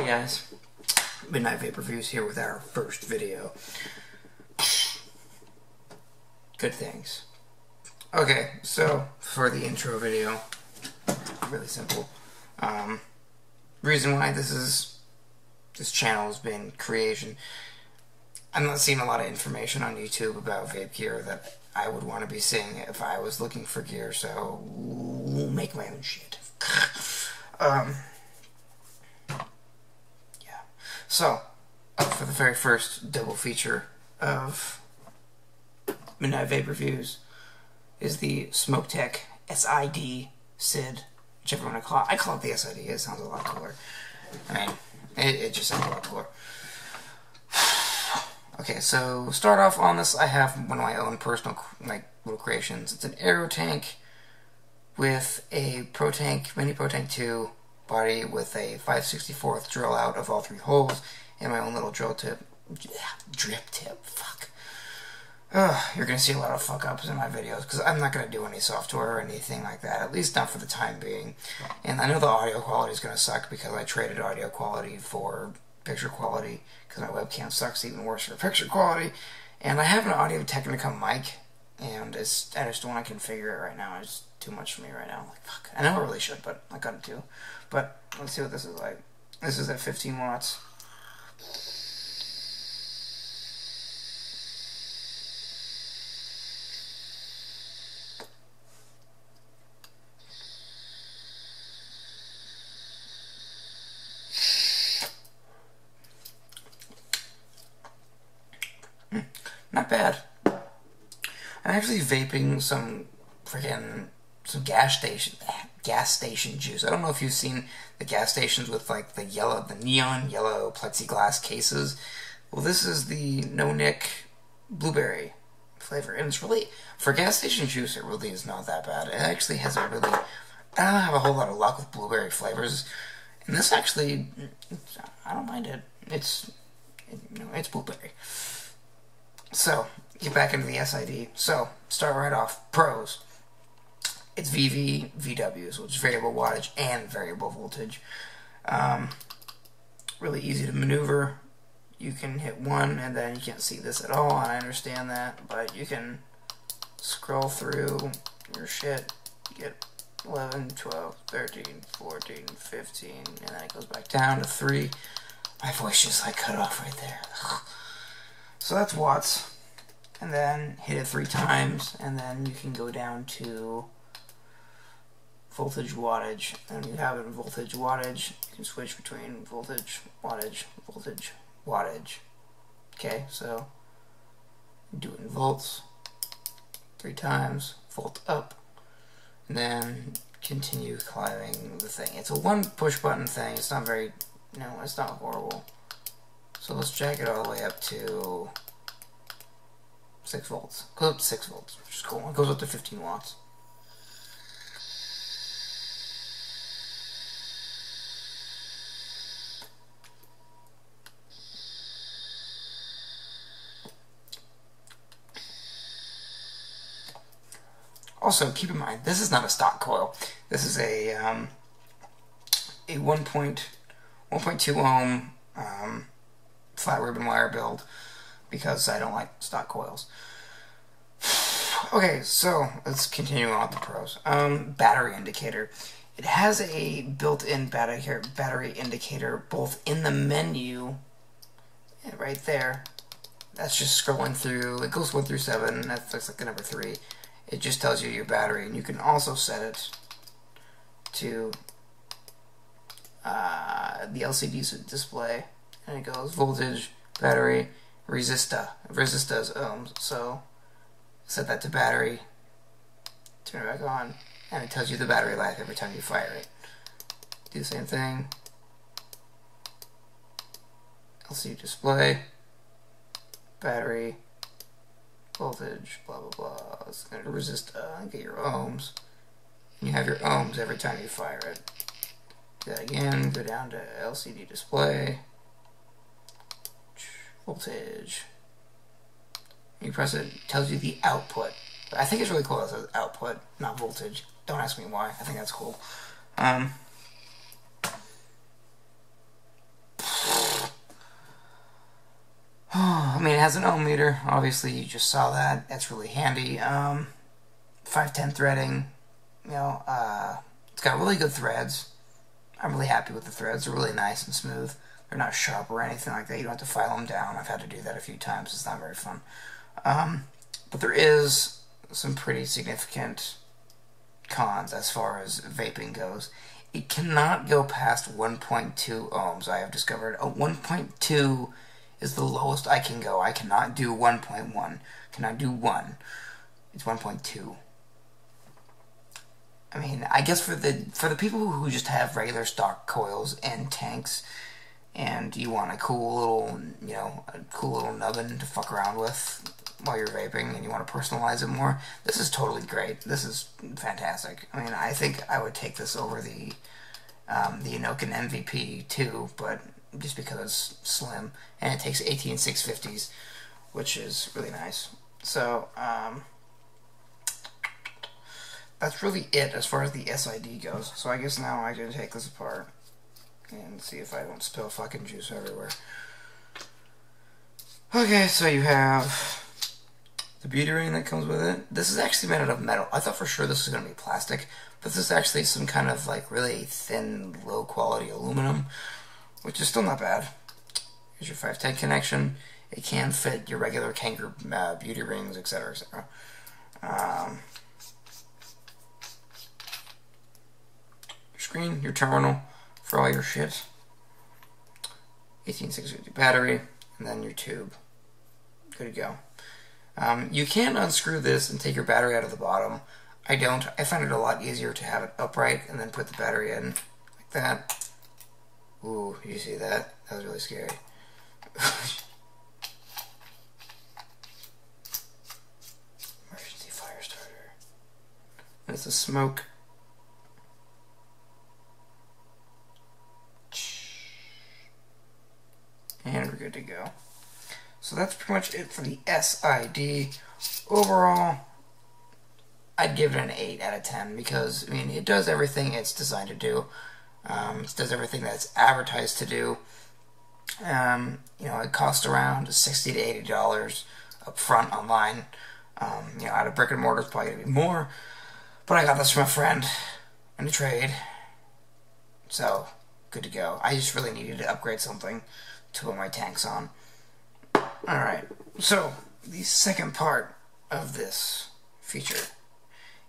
Hey guys, Midnight Vape Reviews here with our first video. Good things. Okay, so for the intro video, really simple. Reason why this channel has been creation. I'm not seeing a lot of information on YouTube about vape gear that I would want to be seeing if I was looking for gear, so we'll make my own shit. So, for the very first double feature of Midnight Vape Reviews is the Smoketech SID, whichever one I call it. I call it the SID, it sounds a lot cooler. I mean, it just sounds a lot cooler. Okay, so start off on this, I have one of my own personal, little creations. It's an Areotank with a mini Pro Tank 2 body with a 5/64 drill out of all 3 holes and my own little drip tip, fuck. You're gonna see a lot of fuck ups in my videos because I'm not gonna do any software or anything like that, at least not for the time being. And I know the audio quality is gonna suck because I traded audio quality for picture quality because my webcam sucks even worse for picture quality. And I have an Audio-Technica mic, and I just don't want to configure it right now. It's too much for me right now. Like, fuck. I know I really should, but I gotta do. But let's see what this is like. This is at 15 watts. Not bad. I'm actually vaping some gas station juice. I don't know if you've seen the gas stations with like the neon yellow plexiglass cases. Well, this is the no-nick blueberry flavor, and it's really, for gas station juice, it really is not that bad. It actually has I don't have a whole lot of luck with blueberry flavors, and this actually, I don't mind it. It's blueberry. So, get back into the SID. So, start right off. Pros. It's VVs, which is variable wattage and variable voltage. Really easy to maneuver. You can hit 1 and then you can't see this at all, and I understand that, but you can scroll through your shit, get 11, 12, 13, 14, 15, and then it goes back down to 3. My voice just cut off right there. So that's watts. And then hit it 3 times, and then you can go down to voltage wattage. And you have it in voltage wattage. You can switch between voltage, wattage, voltage, wattage. Okay, so do it in volts 3 times, volt up, and then continue climbing the thing. It's a 1 push button thing. It's not very, it's not horrible. So let's jack it all the way up to 6 volts. Goes up to 6 volts, which is cool. It goes up to 15 watts. Also, keep in mind, this is not a stock coil. This is a 1.2 ohm flat ribbon wire build, because I don't like stock coils. Okay, so let's continue on with the pros. Battery indicator. It has a built-in battery indicator both in the menu, right there. That's just scrolling through. It goes 1 through 7. That's like the number 3. It just tells you your battery, and you can also set it to the LCD display, and it goes voltage, battery, resistor is ohms. So set that to battery, turn it back on, and it tells you the battery life every time you fire it. Do the same thing. LCD display, battery, voltage, blah blah blah. It's going to get your ohms. And you have your ohms every time you fire it. Do that again, go down to LCD display, voltage. You press it, it tells you the output. I think it's really cool that it says output, not voltage. Don't ask me why. I think that's cool. I mean, it has an ohm meter. Obviously, you just saw that. That's really handy. 510 threading. You know, it's got really good threads. I'm really happy with the threads. They're really nice and smooth. They're not sharp or anything like that. You don't have to file them down. I've had to do that a few times. It's not very fun. But there is some pretty significant cons as far as vaping goes. It cannot go past 1.2 ohms, I have discovered. 1.2 is the lowest I can go. I cannot do 1.1. Cannot do 1. It's 1.2. I mean, I guess for the people who just have regular stock coils and tanks, and you want a cool little, you know, a cool little nubbin to fuck around with while you're vaping, and you want to personalize it more, this is totally great. This is fantastic. I mean, I think I would take this over the Enokin MVP too, but just because it's slim, and it takes 18650s, which is really nice. So, that's really it as far as the SID goes. So I guess now I can take this apart and see if I don't spill fucking juice everywhere. Okay, so you have the beauty ring that comes with it. This is actually made out of metal. I thought for sure this was going to be plastic, but this is actually some kind of like really thin, low quality aluminum, which is still not bad. Here's your 510 connection. It can fit your regular Kanger beauty rings, etc., etc. Your screen, your terminal for all your shit. 18650 battery, and then your tube. Good to go. You can unscrew this and take your battery out of the bottom. I don't. I find it a lot easier to have it upright and then put the battery in like that. Ooh, you see that? That was really scary. Emergency fire starter. And it's a smoke. And we're good to go. So that's pretty much it for the SID. Overall, I'd give it an 8 out of 10 because, I mean, it does everything it's designed to do. It does everything that it's advertised to do. You know, it costs around $60 to $80 up front online. You know, out of brick and mortar, it's probably going to be more. But I got this from a friend in a trade. So, good to go. I just really needed to upgrade something to put my tanks on. Alright, so the second part of this feature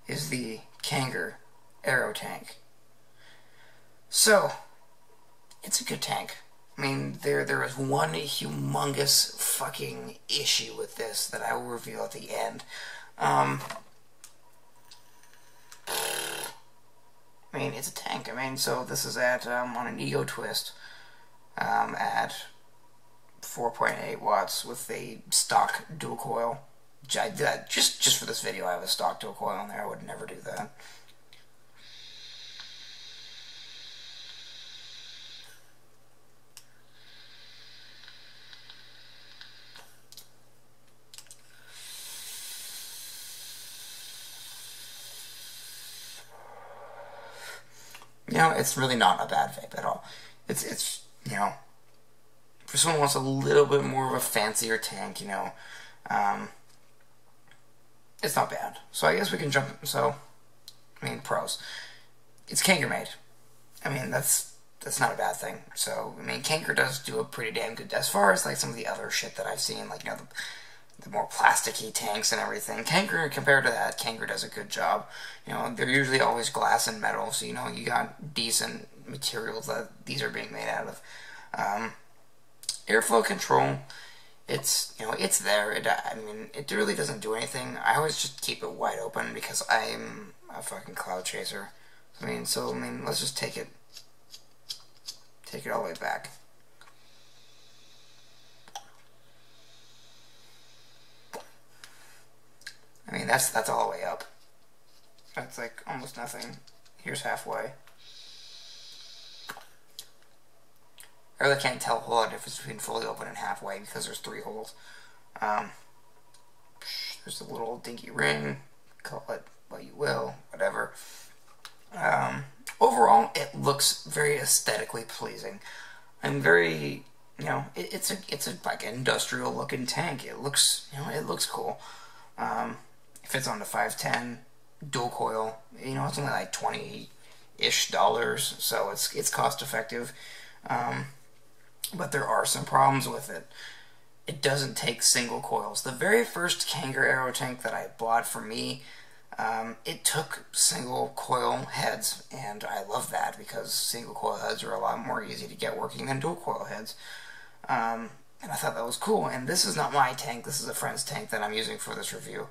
is the Kanger Areotank. So, it's a good tank. I mean, there is one humongous fucking issue with this that I will reveal at the end. I mean, it's a tank. I mean, so this is at, on an Ego Twist, at 4.8 watts with a stock dual coil. I did that just for this video. I have a stock dual coil on there. I would never do that. You know, it's really not a bad vape at all. It's you know, for someone who wants a little bit more of a fancier tank, you know, it's not bad. So I guess we can jump. So, I mean, pros. It's Kanger made. I mean, that's not a bad thing. So, I mean, Kanger does do a pretty damn good, as far as like some of the other shit that I've seen, like, you know, the more plasticky tanks and everything. Kanger, compared to that, Kanger does a good job. You know, they're usually always glass and metal, so, you know, you got decent materials that these are being made out of. Airflow control, it's, you know, it's there. I mean, it really doesn't do anything. I always just keep it wide open because I'm a fucking cloud chaser. I mean, let's just take it all the way back. I mean, that's all the way up. That's like almost nothing. Here's halfway. I really can't tell a whole lot of difference between fully open and halfway because there's 3 holes. There's a little dinky ring. Call it what you will, whatever. Overall, it looks very aesthetically pleasing. I'm very you know, it's a like industrial looking tank. It looks, you know, it looks cool. It fits on the 510 dual coil. You know, it's only like $20-ish, so it's cost effective. But there are some problems with it. It doesn't take single coils. The very first Kanger Areotank that I bought for me, it took single coil heads, and I love that because single coil heads are a lot more easy to get working than dual coil heads. And I thought that was cool. And this is not my tank. This is a friend's tank that I'm using for this review.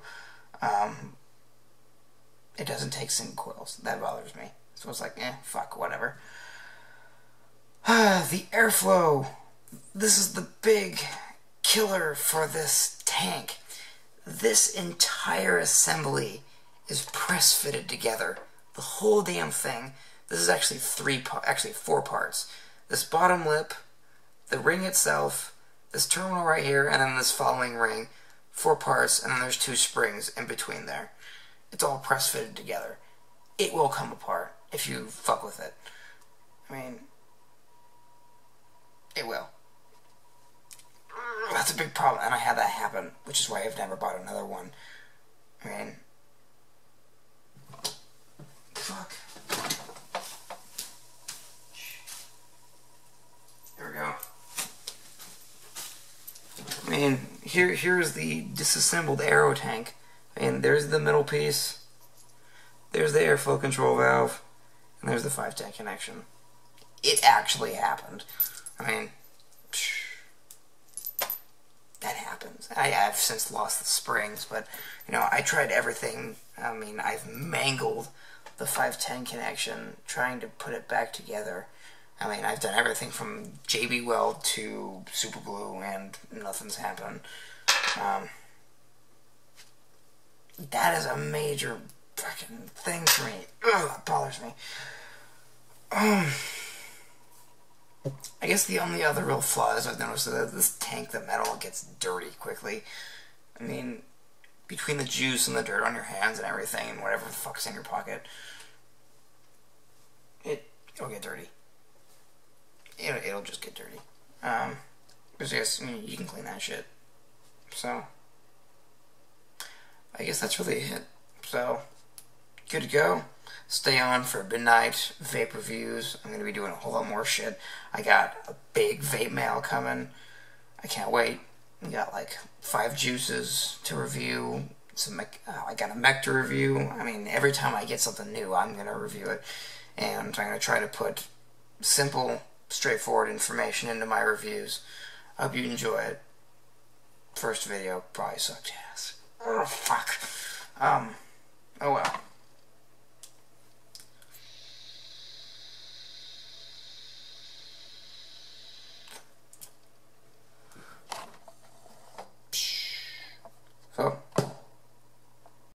It doesn't take single coils. That bothers me. So it's like, fuck, whatever. The airflow. This is the big killer for this tank. This entire assembly is press fitted together. The whole damn thing. This is actually four parts. This bottom lip, the ring itself, this terminal right here, and then this following ring. 4 parts, and then there's 2 springs in between there. It's all press fitted together. It will come apart if you fuck with it. I mean, it will. That's a big problem, and I had that happen, which is why I've never bought another one. I mean, fuck. There we go. I mean, here's the disassembled Areotank. I mean, there's the middle piece, there's the airflow control valve, and there's the 510 connection. It actually happened. I mean, that happens. I have since lost the springs, but, you know, I tried everything. I mean, I've mangled the 510 connection trying to put it back together. I mean, I've done everything from JB Weld to super glue, and nothing's happened. That is a major fucking thing for me. Ugh, that bothers me. I guess the only other real flaws I've noticed is that this tank, the metal, gets dirty quickly. I mean, between the juice and the dirt on your hands and everything, and whatever the fuck's in your pocket, it'll get dirty. It'll just get dirty. Because yes, I mean, you can clean that shit. So, I guess that's really it. So, good to go. Stay on for midnight vape reviews. I'm going to be doing a whole lot more shit. I got a big vape mail coming. I can't wait. I got like 5 juices to review. I got a mech to review. I mean, every time I get something new, I'm going to review it. And I'm going to try to put simple, straightforward information into my reviews. I hope you enjoy it. First video probably sucked ass. Oh, fuck. Oh well.